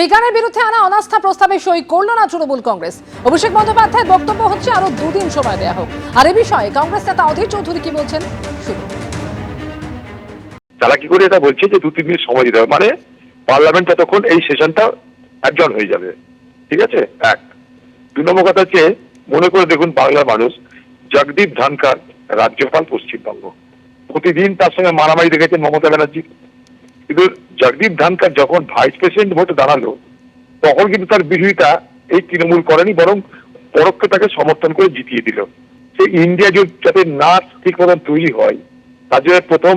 স্পিকারের বিরুদ্ধে আনা অনাস্থা প্রস্তাবে সই করল না তৃণমূল কংগ্রেস। অভিষেক বন্দ্যোপাধ্যায়ের বক্তব্য হচ্ছে আরো 2 দিন সময় দেওয়া হোক। আর এই বিষয়ে কংগ্রেস নেতা অধীর চৌধুরী কি বলছেন শুনুন। তারা কি করে এটা বলছে যে 2-3 দিন সময় দিতে হবে, মানে পার্লামেন্ট ততক্ষণ এই সেশনটা একজন হয়ে যাবে, ঠিক আছে? এক 2 নম্বর কথা হচ্ছে, মনে করে দেখুন বাংলার মানুষ, জগদীপ ধনখড় রাজ্যপাল পশ্চিমবঙ্গ, প্রতিদিন তার সঙ্গে মারামারি দেখেছেন মমতা ব্যানার্জি। কিন্তু জগদীপ ধনখড় যখন ভাইস প্রেসিডেন্ট ভোটে দাঁড়ালো তখন কিন্তু তার বিরোধিতা এই তৃণমূল করেনি, বরং পরোক্ষে তাকে সমর্থন করে জিতিয়ে দিল। সেই ইন্ডিয়া জোট যাতে না ঠিক মতন তৈরি হয় তার জন্য প্রথম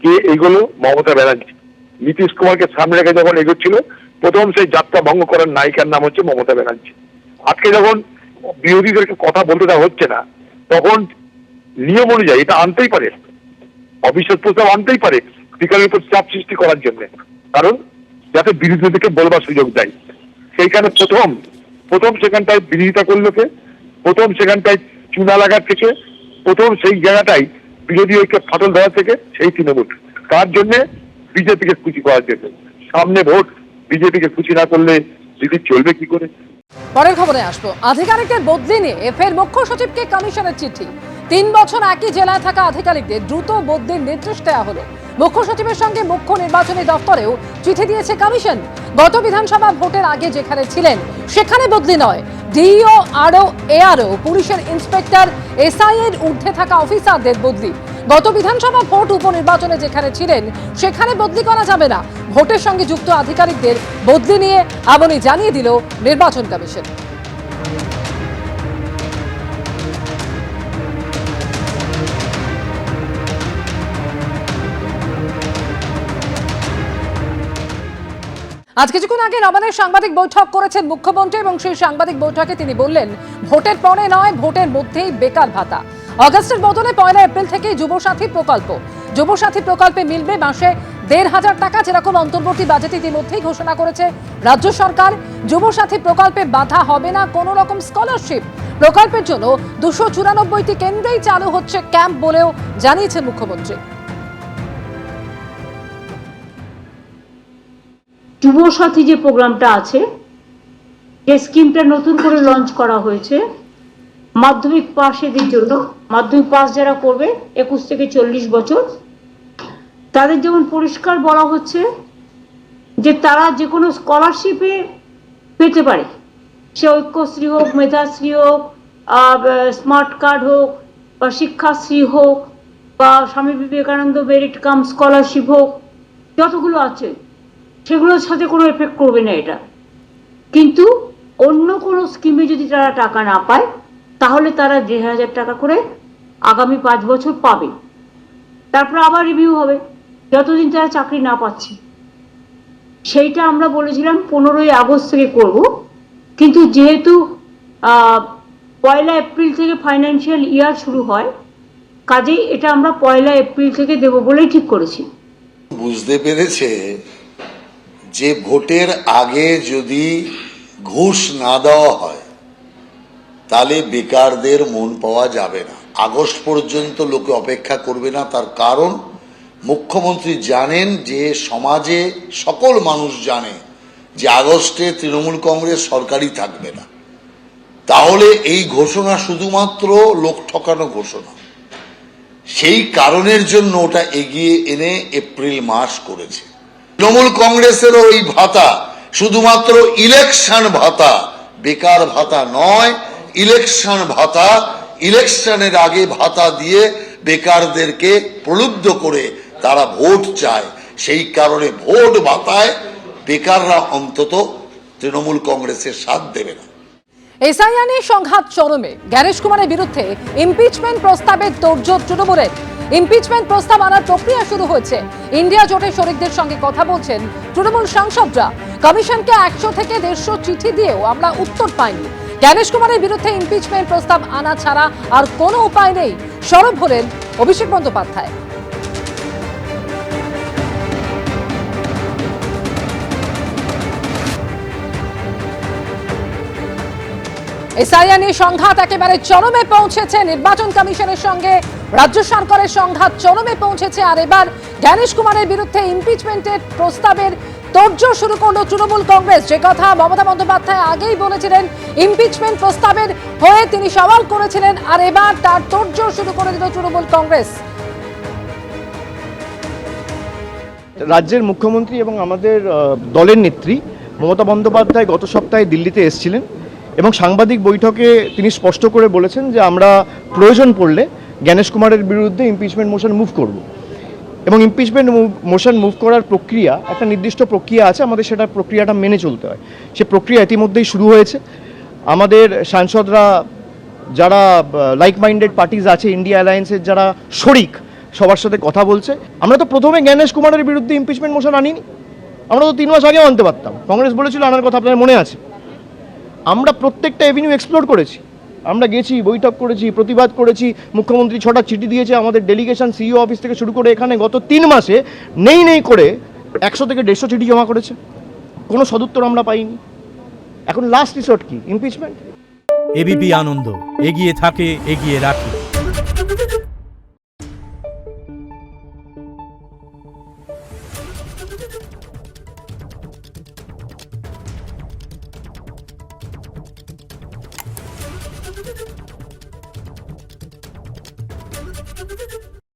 কে এগোলো? মমতা ব্যানার্জি। নীতিশ কুমারকে সামনে রেখে যখন এগোচ্ছিল প্রথম সেই যাত্রা ভঙ্গ করার নায়িকার নাম হচ্ছে মমতা ব্যানার্জি। আজকে যখন বিরোধীদেরকে কথা বলতে দেওয়া হচ্ছে না তখন নিয়ম অনুযায়ী এটা আনতেই পারে, অবিশ্বাস প্রস্তাব আনতেই পারে স্পিকারের উপর চাপ সৃষ্টি করার জন্য, কারণ যাতে বিরোধীদেরকে বলবার সুযোগ দেয়। সেইখানে প্রথম সেখানটায় বিরোধিতা করলো কে? প্রথম সেখানটায় চুনা লাগার থেকে, প্রথম সেই জায়গাটাই বিরোধী ঐক্যে ফাটল ধরা থেকে সেই তৃণমূল। তার জন্য বিজেপিকে খুশি করার জন্য। সামনে ভোট, বিজেপিকে খুশি না করলে দিদি চলবে কি করে? পরের খবরে আসবো। আধিকারিকদের বদলি নিয়ে ফের মুখ্য সচিবকে কমিশনের চিঠি। 3 বছর একই জেলায় থাকা আধিকারিকদের দ্রুত বদলির নির্দেশ দেওয়া হলো। মুখ্য সচিবের সঙ্গে মুখ্য নির্বাচনী দপ্তরেও চিঠি দিয়েছে কমিশন। গত বিধানসভা ভোটের আগে যেখানে ছিলেন সেখানে বদলি নয়, ডিইও, আরও, এআরও, পুলিশের ইন্সপেক্টর, এসআই এর ঊর্ধ্বে থাকা অফিসারদের বদলি। গত বিধানসভা ভোট উপনির্বাচনে যেখানে ছিলেন সেখানে বদলি করা যাবে না। ভোটের সঙ্গে যুক্ত আধিকারিকদের বদলি নিয়ে এমনই জানিয়ে দিল নির্বাচন কমিশন। আজ কিছুক্ষণ আগে নবান্নের সাংবাদিক বৈঠক করেছেন মুখ্যমন্ত্রী এবং সেই সাংবাদিক বৈঠকে তিনি বললেন, ভোটের পরে নয়, ভোটের মধ্যেই বেকার ভাতা। অগাস্টের বদলে 1 এপ্রিল থেকেই যুবসাথী প্রকল্প। যুবসাথী প্রকল্পে মিলবে মাসে 1,500 টাকা, যেরকম অন্তর্বর্তী বাজেট ইতিমধ্যেই ঘোষণা করেছে রাজ্য সরকার। যুবসাথী প্রকল্পে বাধা হবে না কোনো রকম স্কলারশিপ। প্রকল্পের জন্য 294টি কেন্দ্রেই চালু হচ্ছে ক্যাম্প বলেও জানিয়েছেন মুখ্যমন্ত্রী। যুবসাথী যে প্রোগ্রামটা আছে, যে স্কিমটা নতুন করে লঞ্চ করা হয়েছে মাধ্যমিক পাশেদের জন্য, মাধ্যমিক পাস যারা করবে 21 থেকে 40 বছর, তাদের যেমন পরিষ্কার বলা হচ্ছে যে তারা যে কোনো স্কলারশিপে পেতে পারে, সে ঐক্যশ্রী হোক, মেধাশ্রী হোক, স্মার্ট কার্ড হোক, বা শিক্ষাশ্রী হোক, বা Swami Vivekananda merit cum scholarship হোক, যতগুলো আছে সেগুলোর সাথে কোনো এফেক্ট করবে না এটা। কিন্তু অন্য কোনো স্কিমে যদি তারা টাকা না পায় তাহলে তারা 1,500 টাকা করে আগামী 5 বছর পাবে। তারপর আবার রিভিউ হবে যতদিন তারা চাকরি না পাচ্ছে। সেইটা আমরা বলেছিলাম 15ই আগস্ট থেকে করব, কিন্তু যেহেতু 1 এপ্রিল থেকে ফাইন্যান্সিয়াল ইয়ার শুরু হয়, কাজেই এটা আমরা 1 এপ্রিল থেকে দেব বলেই ঠিক করেছি। বুঝতে পেরেছে যে ভোটের আগে যদি ঘুষ না দেওয়া হয় তাহলে বেকারদের মন পাওয়া যাবে না। আগস্ট পর্যন্ত লোকে অপেক্ষা করবে না। তার কারণ মুখ্যমন্ত্রী জানেন যে সমাজে সকল মানুষ জানে যে আগস্টে তৃণমূল কংগ্রেস সরকারই থাকবে না। তাহলে এই ঘোষণা শুধুমাত্র লোক ঠকানো ঘোষণা। সেই কারণের জন্য ওটা এগিয়ে এনে এপ্রিল মাস করেছে। তৃণমূল কংগ্রেসেরও ওই ভাতা শুধুমাত্র ইলেকশন ভাতা, বেকার ভাতা নয়, ইলেকশন ভাতা। ইলেকশনের আগে ভাতা দিয়ে বেকারদেরকে প্রলুব্ধ করে তারা ভোট চায়। সেই কারণে ভোট ভাতায় বেকাররা অন্তত তৃণমূল কংগ্রেসের সাথ দেবে না। এসআইআর নিয়ে সংঘাত চরমে। জ্ঞানেশ কুমারের বিরুদ্ধে ইমপিচমেন্ট প্রস্তাবের তোড়জোড় তৃণমূলের। ইমপিচমেন্ট প্রস্তাব আনার প্রক্রিয়া শুরু হয়েছে। ইন্ডিয়া জোটের শরিকদের সঙ্গে কথা বলছেন তৃণমূল সাংসদরা। কমিশনকে 100 থেকে 150 চিঠি দিয়েও আমরা উত্তর পাইনি। জ্ঞানেশ কুমারের বিরুদ্ধে ইমপিচমেন্ট প্রস্তাব আনা ছাড়া আর কোনো উপায় নেই, সরব হলেন অভিষেক বন্দ্যোপাধ্যায়। এসআইআর নিয়ে সংঘাত একেবারে চরমে পৌঁছেছে। নির্বাচন কমিশনের সঙ্গে রাজ্য সরকারের সংঘাত চরমে পৌঁছেছে। আর এবার জ্ঞানেশ কুমারের বিরুদ্ধে ইমপিচমেন্টের প্রস্তাবের তোড়জোড় শুরু করলো তৃণমূল কংগ্রেস। যে কথা মমতা বন্দ্যোপাধ্যায় আগেই বলেছিলেন, ইমপিচমেন্ট প্রস্তাবের হয়ে তিনি সওয়াল করেছিলেন, আর এবার তার তোড়জোড় শুরু করে দিল তৃণমূল কংগ্রেস। রাজ্যের মুখ্যমন্ত্রী এবং আমাদের দলের নেত্রী মমতা বন্দ্যোপাধ্যায় গত সপ্তাহে দিল্লিতে এসেছিলেন এবং সাংবাদিক বৈঠকে তিনি স্পষ্ট করে বলেছেন যে আমরা প্রয়োজন পড়লে জ্ঞানেশ কুমারের বিরুদ্ধে ইমপিচমেন্ট মোশন মুভ করব। এবং ইমপিচমেন্ট মোশন মুভ করার প্রক্রিয়া একটা নির্দিষ্ট প্রক্রিয়া আছে, আমাদের সেটা প্রক্রিয়াটা মেনে চলতে হয়। সে প্রক্রিয়া ইতিমধ্যেই শুরু হয়েছে। আমাদের সাংসদরা যারা লাইক মাইন্ডেড পার্টিজ আছে, ইন্ডিয়া অ্যালায়েন্সের যারা শরিক, সবার সাথে কথা বলছে। আমরা তো প্রথমে জ্ঞানেশ কুমারের বিরুদ্ধে ইমপিচমেন্ট মোশন আনিনি, আমরা তো 3 মাস আগেও আনতে পারতাম। কংগ্রেস বলেছিল আনার কথা, আপনার মনে আছে। আমরা প্রত্যেকটা এভিনিউ এক্সপ্লোর করেছি, আমরা গেছি, বৈঠক করেছি, প্রতিবাদ করেছি। মুখ্যমন্ত্রী 6টা চিঠি দিয়েছে, আমাদের ডেলিগেশন সিইও অফিস থেকে শুরু করে এখানে গত 3 মাসে নেই করে 100 থেকে 150 চিঠি জমা করেছে, কোনো সদুত্তর আমরা পাইনি। এখন লাস্ট রিসোর্ট কি? ইমপিচমেন্ট। এবিপি আনন্দ, এগিয়ে থাকে, এগিয়ে রাখে।